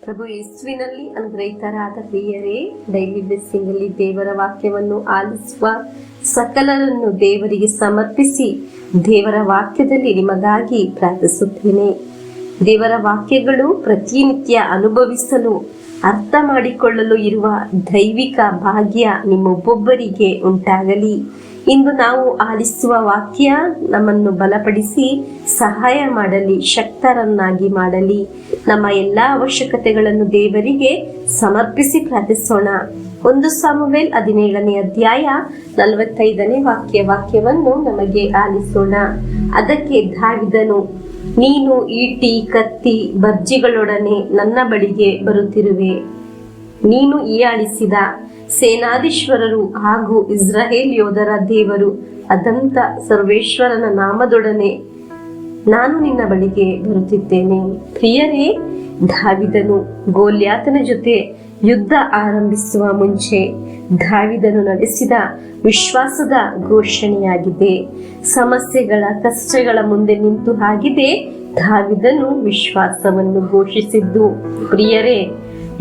ಪ್ರಭು ಯೇಸುವಿನಲ್ಲಿ ಅನುಗ್ರಹಿತರಾದ ಪ್ರಿಯರೇ, daily blessing ಅಲ್ಲಿ ದೇವರ ವಾಕ್ಯವನ್ನು ಆಲಿಸುವ ಸಕಲರನ್ನು ದೇವರಿಗೆ ಸಮರ್ಪಿಸಿ ದೇವರ ವಾಕ್ಯದಲ್ಲಿ ನಿಮಗಾಗಿ ಪ್ರಾರ್ಥಿಸುತ್ತೇನೆ. ದೇವರ ವಾಕ್ಯಗಳು ಪ್ರತಿನಿತ್ಯ ಅನುಭವಿಸಲು ಅರ್ಥ ಮಾಡಿಕೊಳ್ಳಲು ಇರುವ ದೈವಿಕ ಭಾಗ್ಯ ನಿಮ್ಮೊಬ್ಬೊಬ್ಬರಿಗೆ ಉಂಟಾಗಲಿ. ಇಂದು ನಾವು ಆಲಿಸುವ ವಾಕ್ಯ ನಮ್ಮನ್ನು ಬಲಪಡಿಸಿ ಸಹಾಯ ಮಾಡಲಿ, ಶಕ್ತರನ್ನಾಗಿ ಮಾಡಲಿ. ನಮ್ಮ ಎಲ್ಲ ಅವಶ್ಯಕತೆಗಳನ್ನು ದೇವರಿಗೆ ಸಮರ್ಪಿಸಿ ಪ್ರಾರ್ಥಿಸೋಣ. 1 ಸಾಮುವೇಲ್ 17ನೇ ಅಧ್ಯಾಯ 45ನೇ ವಾಕ್ಯವನ್ನು ನಮಗೆ ಆಲಿಸೋಣ. ಅದಕ್ಕೆ ದಾವೀದನು, ನೀನು ಈಟಿ, ಕತ್ತಿ, ಬರ್ಜಿಗಳೊಡನೆ ನನ್ನ ಬಳಿಗೆ ಬರುತ್ತಿರುವೆ. ನೀನು ಹೀಯಾಳಿಸಿದ ಸೇನಾಧೀಶ್ವರರು ಹಾಗೂ ಇಸ್ರಾಯೇಲ್ ಯೋಧರ ದೇವರು ಅದಂತ ಸರ್ವೇಶ್ವರನ ನಾಮದೊಡನೆ ನಾನು ನಿನ್ನ ಬಳಿಗೆ ಬರುತ್ತಿದ್ದೇನೆ. ಪ್ರಿಯರೇ, ದಾವೀದನು ಗೋಲ್ಯಾತನ ಜೊತೆ ಯುದ್ಧ ಆರಂಭಿಸುವ ಮುಂಚೆ ದಾವೀದನು ನಡೆಸಿದ ವಿಶ್ವಾಸದ ಘೋಷಣೆಯಾಗಿದೆ. ಸಮಸ್ಯೆಗಳ, ಕಷ್ಟಗಳ ಮುಂದೆ ನಿಂತು ಆಗಿದೆ ದಾವೀದನು ವಿಶ್ವಾಸವನ್ನು ಘೋಷಿಸಿದ್ದು. ಪ್ರಿಯರೇ,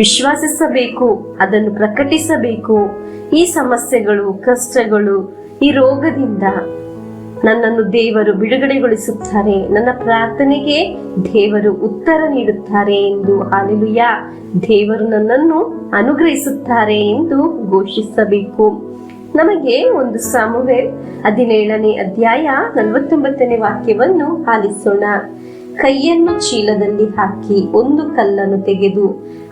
ವಿಶ್ವಾಸಿಸಬೇಕು, ಅದನ್ನು ಪ್ರಕಟಿಸಬೇಕು. ಈ ಸಮಸ್ಯೆಗಳು, ಕಷ್ಟಗಳು, ಈ ರೋಗದಿಂದ ನನ್ನನ್ನು ದೇವರು ಬಿಡುಗಡೆಗೊಳಿಸುತ್ತಾರೆ, ನನ್ನ ಪ್ರಾರ್ಥನೆಗೆ ದೇವರು ಉತ್ತರ ನೀಡುತ್ತಾರೆ ಎಂದು, ಹಲ್ಲೆಲೂಯಾ, ದೇವರು ನನ್ನನ್ನು ಅನುಗ್ರಹಿಸುತ್ತಾರೆ ಎಂದು ಘೋಷಿಸಬೇಕು. ನಮಗೆ 1 ಸಾಮುವೇಲ್ 17ನೇ ಅಧ್ಯಾಯ 49ನೇ ವಾಕ್ಯವನ್ನು ಆಲಿಸೋಣ. ಕೈಯನ್ನು ಚೀಲದಲ್ಲಿ ಹಾಕಿ ಒಂದು ಕಲ್ಲನ್ನು ತೆಗೆದು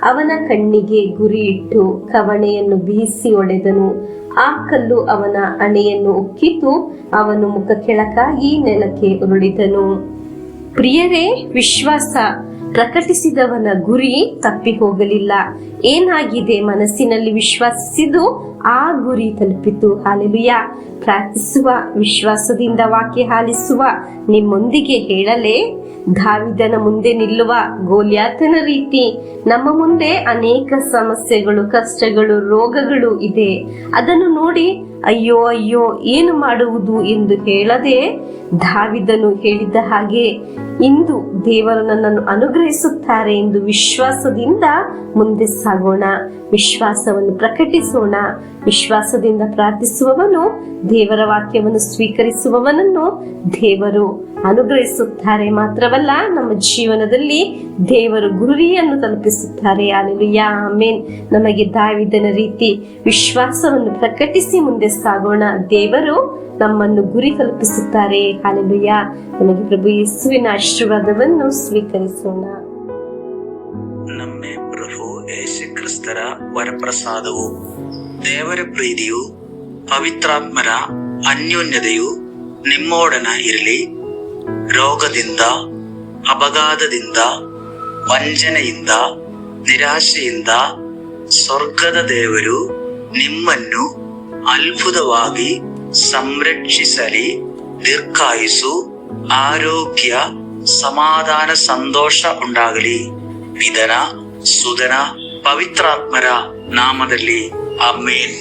ಅವನ ಕಣ್ಣಿಗೆ ಗುರಿಯಿಟ್ಟು ಕವಣೆಯನ್ನು ಬೀಸಿ ಹೊಡೆದನು. ಆ ಕಲ್ಲು ಅವನ ಹಣೆಯನ್ನು ಉಕ್ಕಿತು, ಅವನು ಮುಖ ಕೆಳಕಾಗಿ ನೆಲಕ್ಕೆ ಉರುಳಿದನು. ಪ್ರಿಯರೇ, ವಿಶ್ವಾಸ ಪ್ರಕಟಿಸಿದವನ ಗುರಿ ತಪ್ಪಿ ಹೋಗಲಿಲ್ಲ. ಏನಾಗಿದೆ? ಮನಸ್ಸಿನಲ್ಲಿ ವಿಶ್ವಾಸಿಸಿದು ಆ ಗುರಿ ತಲುಪಿತು. ಹಲ್ಲೆಲೂಯಾ. ಪ್ರಾರ್ಥಿಸುವ, ವಿಶ್ವಾಸದಿಂದ ವಾಕ್ಯ ಆಲಿಸುವ ನಿಮ್ಮೊಂದಿಗೆ ಹೇಳಲೇ, ದಾವೀದನ ಮುಂದೆ ನಿಲ್ಲುವ ಗೋಲ್ಯಾತನ ರೀತಿ ನಮ್ಮ ಮುಂದೆ ಅನೇಕ ಸಮಸ್ಯೆಗಳು, ಕಷ್ಟಗಳು, ರೋಗಗಳು ಇದೆ. ಅದನ್ನು ನೋಡಿ ಅಯ್ಯೋ ಅಯ್ಯೋ ಏನು ಮಾಡುವುದು ಎಂದು ಹೇಳದೆ ದಾವೀದನು ಹೇಳಿದ ಹಾಗೆ ಇಂದು ದೇವರು ನನ್ನನ್ನು ಅನುಗ್ರಹಿಸುತ್ತಾರೆ ಎಂದು ವಿಶ್ವಾಸದಿಂದ ಮುಂದೆ ಸಾಗೋಣ. ವಿಶ್ವಾಸವನ್ನು ಪ್ರಕಟಿಸೋಣ. ವಿಶ್ವಾಸದಿಂದ ಪ್ರಾರ್ಥಿಸುವವನು, ದೇವರ ವಾಕ್ಯವನ್ನು ಸ್ವೀಕರಿಸುವವನನ್ನು ದೇವರು ಅನುಗ್ರಹಿಸುತ್ತಾರೆ. ಮಾತ್ರವಲ್ಲ, ನಮ್ಮ ಜೀವನದಲ್ಲಿ ದೇವರು ಗುರಿಯನ್ನು ತಲುಪಿಸುತ್ತಾರೆ. Hallelujah, amen. ನಮಗೆ ದಾವೀದನ ರೀತಿ ವಿಶ್ವಾಸವನ್ನು ಪ್ರಕಟಿಸಿ ಮುಂದೆ ಸಾಗೋಣ. ದೇವರು ನಮ್ಮನ್ನು ಗುರಿ ತಲುಪಿಸುತ್ತಾರೆ. ಹಲ್ಲೆಲೂಯಾ. ನಮಗೆ ಪ್ರಭು ಯೇಸುವಿನ ಆಶೀರ್ವಾದವನ್ನು ಸ್ವೀಕರಿಸೋಣ. ನಮ್ಮ ಪ್ರಭು ಯೇಸು ಕ್ರಿಸ್ತರ ವರಪ್ರಸಾದವು, ದೇವರ ಪ್ರೀತಿಯು, ಪವಿತ್ರಾತ್ಮರ ಅನ್ಯೋನ್ಯತೆಯು ನಿಮ್ಮೊಡನೆ ಇರಲಿ. ರೋಗದಿಂದ, ಅಪಘಾತದಿಂದ, ವಂಚನೆಯಿಂದ, ನಿರಾಶೆಯಿಂದ ಸ್ವರ್ಗದ ದೇವರು ನಿಮ್ಮನ್ನು ಅದ್ಭುತವಾಗಿ ಸಂರಕ್ಷಿಸಲಿ. ದೀರ್ಘಾಯುಸ್ಸು, ಆರೋಗ್ಯ, ಸಮಾಧಾನ, ಸಂತೋಷ ಉಂಟಾಗಲಿ. ಪಿತನ, ಸುತನ, ಪವಿತ್ರಾತ್ಮರ ನಾಮದಲ್ಲಿ ಆಮೆನ್.